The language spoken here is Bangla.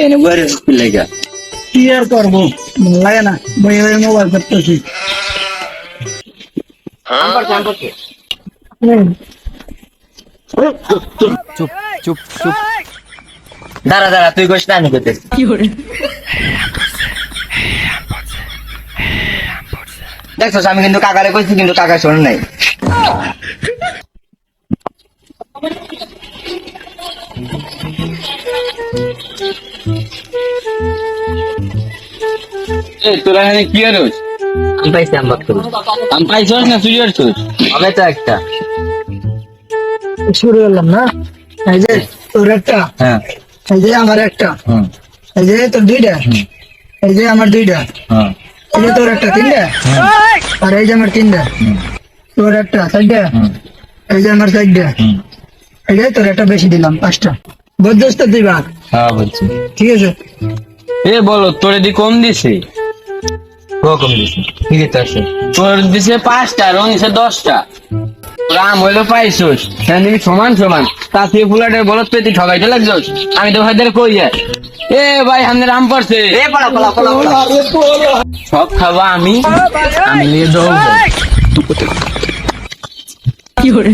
এনে বইরে লেগা কি আর করবো লাগে না বই মোবাইল করতেছি চুপ চুপ চুপ দাঁড়া দাঁড়া তুই কইস না আমি কইতেছি দেখছস আমি কিন্তু কাকারে কইছি কিন্তু কাকা শোন নাই তোরা এখানে কি আরোস? আমি পাইছি আমি বাদ করি আমি পাইছস না চুরি করছস? আমি তো একটা শুরু করলাম না এই যে তোর একটা হ্যাঁ এই যে আমার একটা হুম এই যে তোর দুইটা এই যে আমার দুইটা হ্যাঁ এই যে তোর একটা তিনটা আর এই যে আমার তিনটা তোর একটা চারটা এই যে আমার চারটা এই যে তোর একটা বেশি দিলাম পাঁচটা বুঝছিস তো তুই ভাগ হ্যাঁ বলছি। ঠিক আছে এ বলো তোর দি কম দিছে? কম দিছি ঠিক আছে তোর দিছে 5টা, রং দিছে 10টা। রাম হইলো পাইছস সেখান থেকে সমান সমান তা তুই ফুলাটে বলত পেতে ঠগাইতে লাগছস। আমি তো ভাইদের কই এ ভাই আমাদের রাম পড়ছে এ পড়া পড়া পড়া সব খাবা আমি নিয়ে যাবো। কি করে